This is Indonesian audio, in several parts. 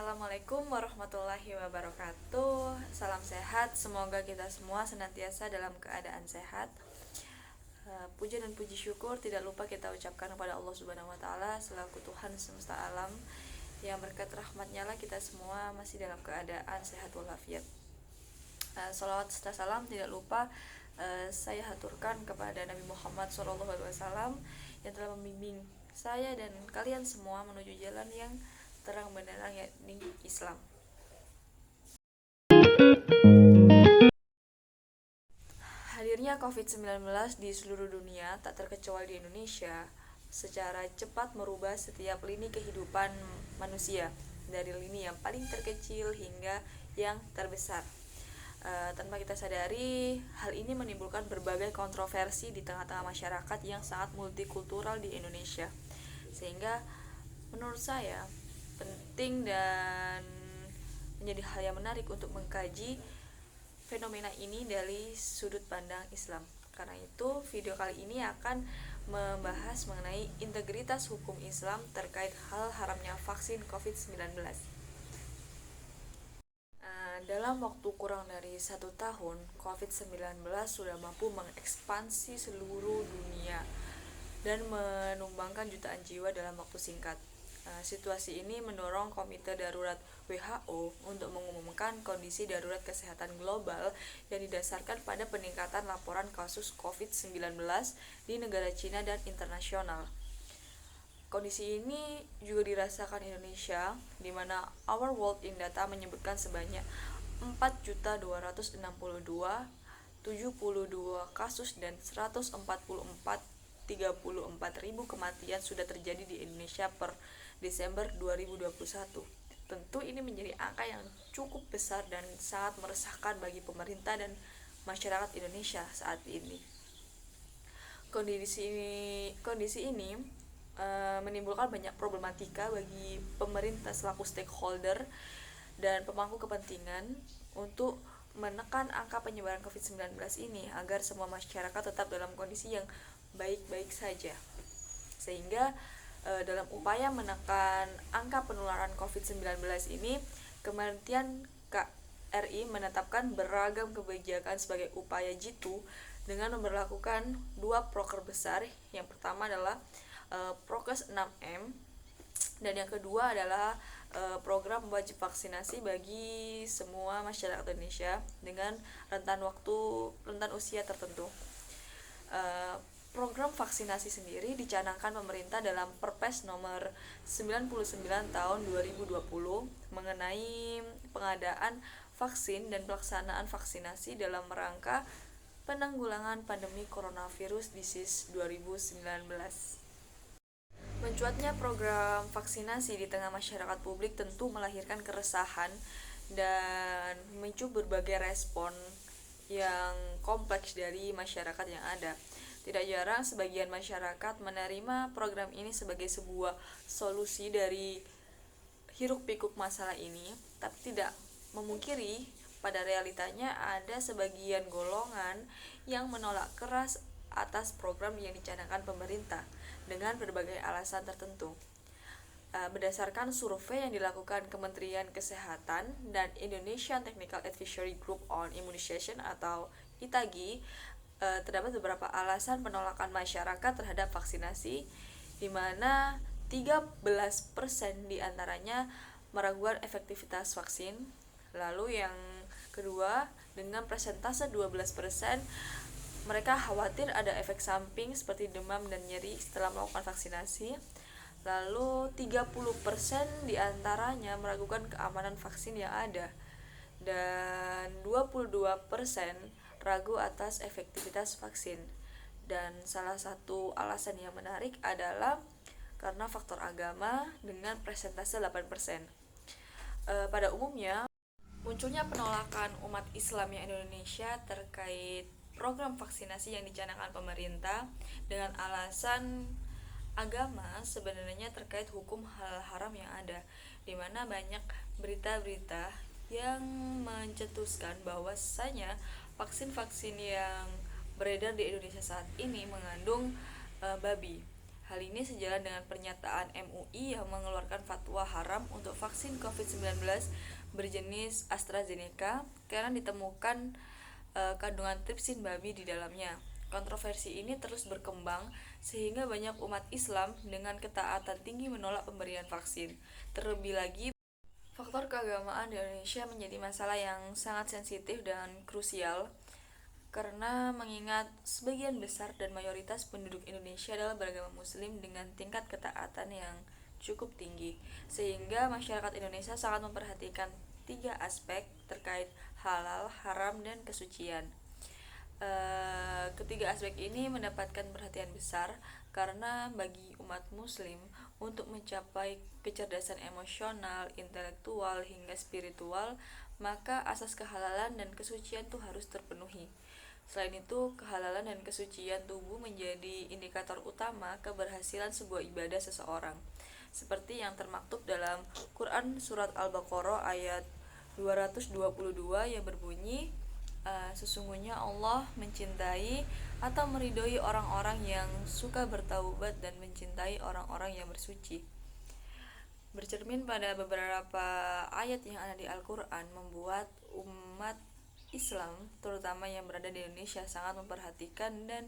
Assalamualaikum warahmatullahi wabarakatuh. Salam sehat, semoga kita semua senantiasa dalam keadaan sehat. Puja dan puji syukur tidak lupa kita ucapkan kepada Allah Subhanahu wa taala selaku Tuhan semesta alam, yang berkat rahmatnya lah kita semua masih dalam keadaan sehat walafiat. Salawat serta salam tidak lupa saya haturkan kepada Nabi Muhammad SAW yang telah membimbing saya dan kalian semua menuju jalan yang terang benderang, yakni Islam. Hadirnya COVID-19 di seluruh dunia, tak terkecuali di Indonesia, secara cepat merubah setiap lini kehidupan manusia, dari lini yang paling terkecil hingga yang terbesar. Tanpa kita sadari, hal ini menimbulkan berbagai kontroversi di tengah-tengah masyarakat yang sangat multikultural di Indonesia. Sehingga menurut saya penting dan menjadi hal yang menarik untuk mengkaji fenomena ini dari sudut pandang Islam. Karena itu, video kali ini akan membahas mengenai integritas hukum Islam terkait hal haramnya vaksin COVID-19. Dalam waktu kurang dari 1 tahun, COVID-19 sudah mampu mengekspansi seluruh dunia dan menumbangkan jutaan jiwa dalam waktu singkat. Situasi ini mendorong Komite Darurat WHO untuk mengumumkan kondisi darurat kesehatan global yang didasarkan pada peningkatan laporan kasus COVID-19 di negara Cina dan internasional. Kondisi ini juga dirasakan Indonesia, di mana Our World in Data menyebutkan sebanyak 4.262.072 kasus dan 144.034.000 kematian sudah terjadi di Indonesia per Desember 2021. Tentu ini menjadi angka yang cukup besar dan sangat meresahkan bagi pemerintah dan masyarakat Indonesia saat ini. Kondisi ini menimbulkan banyak problematika bagi pemerintah selaku stakeholder dan pemangku kepentingan untuk menekan angka penyebaran COVID-19 ini agar semua masyarakat tetap dalam kondisi yang baik-baik saja. Sehingga dalam upaya menekan angka penularan COVID-19 ini, Kementerian KRI menetapkan beragam kebijakan sebagai upaya jitu dengan memberlakukan 2 proker besar. Yang pertama adalah Prokes 6M, dan yang kedua adalah program wajib vaksinasi bagi semua masyarakat Indonesia dengan rentan usia tertentu. Program vaksinasi sendiri dicanangkan pemerintah dalam Perpres nomor 99 tahun 2020 mengenai pengadaan vaksin dan pelaksanaan vaksinasi dalam rangka penanggulangan pandemi coronavirus disease 2019. Mencuatnya program vaksinasi di tengah masyarakat publik tentu melahirkan keresahan dan memicu berbagai respon yang kompleks dari masyarakat yang ada. Tidak jarang sebagian masyarakat menerima program ini sebagai sebuah solusi dari hiruk-pikuk masalah ini, tapi tidak memungkiri pada realitanya ada sebagian golongan yang menolak keras atas program yang dicanangkan pemerintah dengan berbagai alasan tertentu. Berdasarkan survei yang dilakukan Kementerian Kesehatan dan Indonesian Technical Advisory Group on Immunization atau ITAGI, terdapat beberapa alasan penolakan masyarakat terhadap vaksinasi, di mana 13% diantaranya meragukan efektivitas vaksin. Lalu yang kedua, dengan persentase 12%, mereka khawatir ada efek samping seperti demam dan nyeri setelah melakukan vaksinasi. Lalu 30% diantaranya meragukan keamanan vaksin yang ada, dan 22% ragu atas efektivitas vaksin. Dan salah satu alasan yang menarik adalah karena faktor agama dengan persentase 8%. Pada umumnya, munculnya penolakan umat Islam yang Indonesia terkait program vaksinasi yang dicanangkan pemerintah dengan alasan agama sebenarnya terkait hukum halal haram yang ada, di mana banyak berita-berita yang mencetuskan bahwasanya vaksin-vaksin yang beredar di Indonesia saat ini mengandung babi. Hal ini sejalan dengan pernyataan MUI yang mengeluarkan fatwa haram untuk vaksin COVID-19 berjenis AstraZeneca karena ditemukan kandungan tripsin babi di dalamnya. Kontroversi ini terus berkembang sehingga banyak umat Islam dengan ketaatan tinggi menolak pemberian vaksin. Terlebih lagi, faktor keagamaan di Indonesia menjadi masalah yang sangat sensitif dan krusial karena mengingat sebagian besar dan mayoritas penduduk Indonesia adalah beragama muslim dengan tingkat ketaatan yang cukup tinggi, sehingga masyarakat Indonesia sangat memperhatikan tiga aspek terkait halal, haram, dan kesucian. Ketiga aspek ini mendapatkan perhatian besar karena bagi umat muslim untuk mencapai kecerdasan emosional, intelektual, hingga spiritual, maka asas kehalalan dan kesucian itu harus terpenuhi. Selain itu, kehalalan dan kesucian tubuh menjadi indikator utama keberhasilan sebuah ibadah seseorang. Seperti yang termaktub dalam Quran Surat Al-Baqarah ayat 222 yang berbunyi, sesungguhnya Allah mencintai atau meridhoi orang-orang yang suka bertaubat dan mencintai orang-orang yang bersuci. Bercermin pada beberapa ayat yang ada di Al-Quran membuat umat Islam, terutama yang berada di Indonesia, sangat memperhatikan dan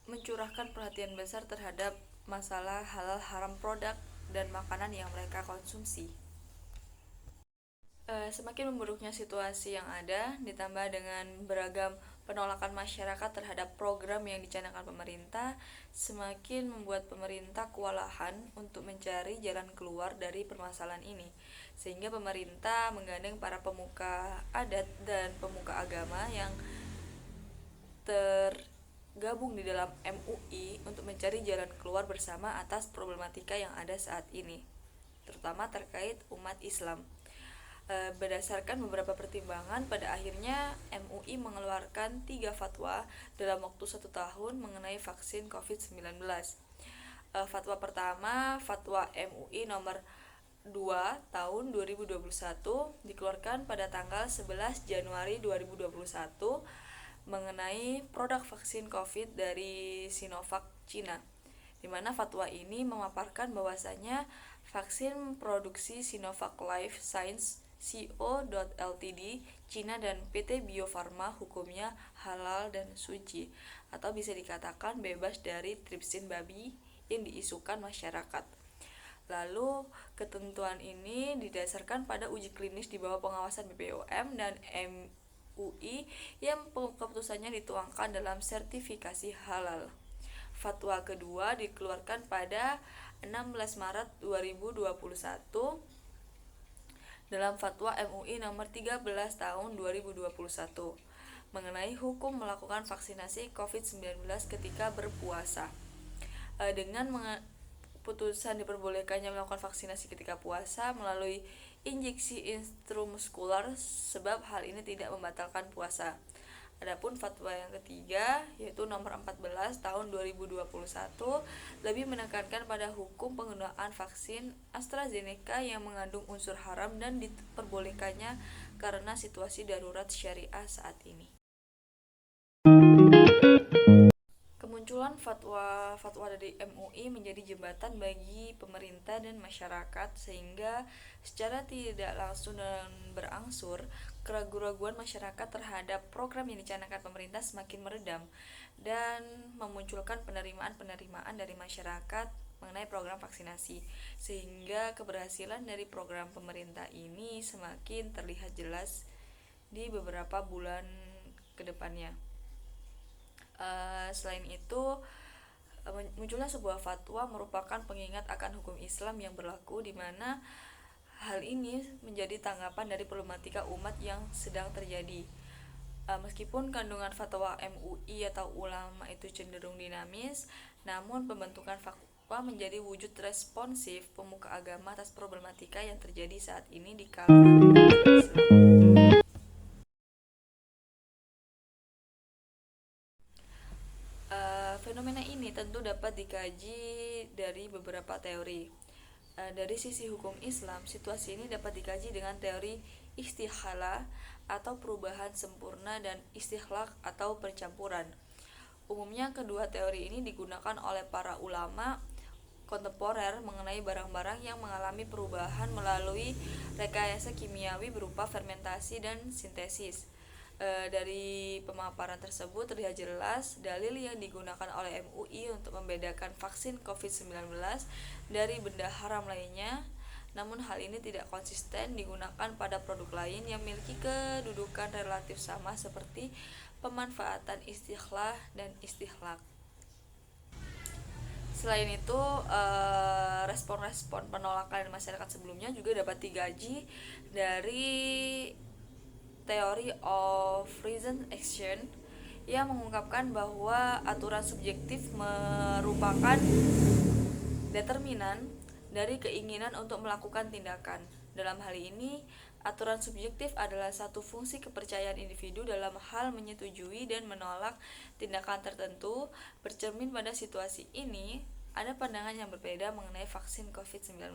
mencurahkan perhatian besar terhadap masalah halal haram produk dan makanan yang mereka konsumsi. Semakin memburuknya situasi yang ada, ditambah dengan beragam penolakan masyarakat terhadap program yang dicanangkan pemerintah, semakin membuat pemerintah kewalahan untuk mencari jalan keluar dari permasalahan ini. Sehingga pemerintah menggandeng para pemuka adat dan pemuka agama yang tergabung di dalam MUI untuk mencari jalan keluar bersama atas problematika yang ada saat ini, terutama terkait umat Islam. Berdasarkan beberapa pertimbangan, pada akhirnya MUI mengeluarkan 3 fatwa dalam waktu 1 tahun mengenai vaksin COVID-19. Fatwa pertama, Fatwa MUI nomor 2 tahun 2021 dikeluarkan pada tanggal 11 Januari 2021 mengenai produk vaksin COVID dari Sinovac Cina, di mana fatwa ini memaparkan bahwasanya vaksin produksi Sinovac Life Science Co. Ltd. Cina dan PT Bio Farma hukumnya halal dan suci, atau bisa dikatakan bebas dari tripsin babi yang diisukan masyarakat. Lalu, ketentuan ini didasarkan pada uji klinis di bawah pengawasan BPOM dan MUI yang keputusannya dituangkan dalam sertifikasi halal. Fatwa kedua dikeluarkan pada 16 Maret 2021 dalam Fatwa MUI nomor 13 tahun 2021 mengenai hukum melakukan vaksinasi COVID-19 ketika berpuasa. Dengan putusan diperbolehkannya melakukan vaksinasi ketika puasa melalui injeksi intramuskular, sebab hal ini tidak membatalkan puasa. Adapun fatwa yang ketiga, yaitu nomor 14 tahun 2021, lebih menekankan pada hukum penggunaan vaksin AstraZeneca yang mengandung unsur haram dan diperbolehkannya karena situasi darurat syariah saat ini. Kemunculan fatwa dari MUI menjadi jembatan bagi pemerintah dan masyarakat, sehingga secara tidak langsung dan berangsur keraguan-raguan masyarakat terhadap program yang dicanangkan pemerintah semakin meredam dan memunculkan penerimaan dari masyarakat mengenai program vaksinasi, sehingga keberhasilan dari program pemerintah ini semakin terlihat jelas di beberapa bulan ke depannya. Selain itu, munculnya sebuah fatwa merupakan pengingat akan hukum Islam yang berlaku, di mana hal ini menjadi tanggapan dari problematika umat yang sedang terjadi. Meskipun kandungan fatwa MUI atau ulama itu cenderung dinamis, namun pembentukan fatwa menjadi wujud responsif pemuka agama atas problematika yang terjadi saat ini di kalangan umat Islam. Fenomena ini tentu dapat dikaji dari beberapa teori. Dari sisi hukum Islam, situasi ini dapat dikaji dengan teori istikhalah atau perubahan sempurna dan istikhlaq atau percampuran. Umumnya kedua teori ini digunakan oleh para ulama kontemporer mengenai barang-barang yang mengalami perubahan melalui rekayasa kimiawi berupa fermentasi dan sintesis. Dari pemaparan tersebut terlihat jelas dalil yang digunakan oleh MUI untuk membedakan vaksin COVID-19 dari benda haram lainnya. Namun hal ini tidak konsisten digunakan pada produk lain yang memiliki kedudukan relatif sama seperti pemanfaatan istighlah dan istihlak. Selain itu, respon-respon penolakan masyarakat sebelumnya juga dapat digaji dari Theory of Reason Action yang mengungkapkan bahwa aturan subjektif merupakan determinan dari keinginan untuk melakukan tindakan. Dalam hal ini, aturan subjektif adalah satu fungsi kepercayaan individu dalam hal menyetujui dan menolak tindakan tertentu. Bercermin pada situasi ini, ada pandangan yang berbeda mengenai vaksin COVID-19,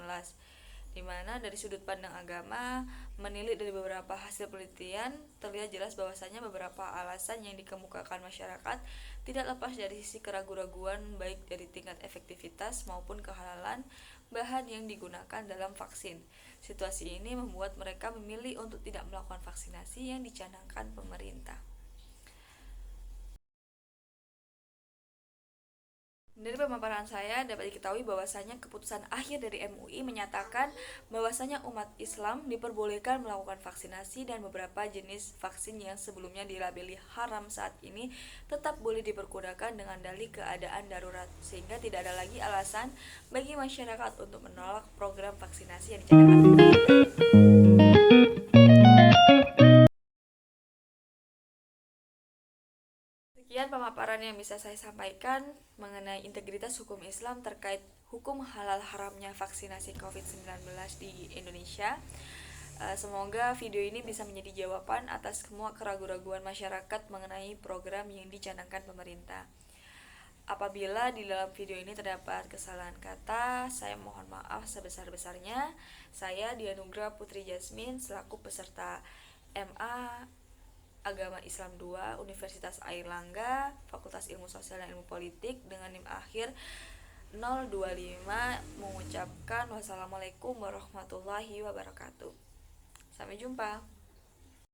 di mana dari sudut pandang agama, menilik dari beberapa hasil penelitian, terlihat jelas bahwasanya beberapa alasan yang dikemukakan masyarakat tidak lepas dari sisi keraguan-raguan baik dari tingkat efektivitas maupun kehalalan bahan yang digunakan dalam vaksin. Situasi ini membuat mereka memilih untuk tidak melakukan vaksinasi yang dicanangkan pemerintah. Dari pemaparan saya dapat diketahui bahwasanya keputusan akhir dari MUI menyatakan bahwasanya umat Islam diperbolehkan melakukan vaksinasi dan beberapa jenis vaksin yang sebelumnya dilabeli haram saat ini tetap boleh dipergunakan dengan dalih keadaan darurat, sehingga tidak ada lagi alasan bagi masyarakat untuk menolak program vaksinasi yang dicanangkan pemerintah. Sekian pemaparan yang bisa saya sampaikan mengenai integritas hukum Islam terkait hukum halal haramnya vaksinasi COVID-19 di Indonesia. Semoga video ini bisa menjadi jawaban atas semua keraguan-raguan masyarakat mengenai program yang dicanangkan pemerintah. Apabila di dalam video ini terdapat kesalahan kata, saya mohon maaf sebesar-besarnya. Saya Dianugrah Putri Jasmine selaku peserta MA Agama Islam 2 Universitas Airlangga, Fakultas Ilmu Sosial dan Ilmu Politik dengan NIM akhir 025 mengucapkan wassalamualaikum warahmatullahi wabarakatuh. Sampai jumpa.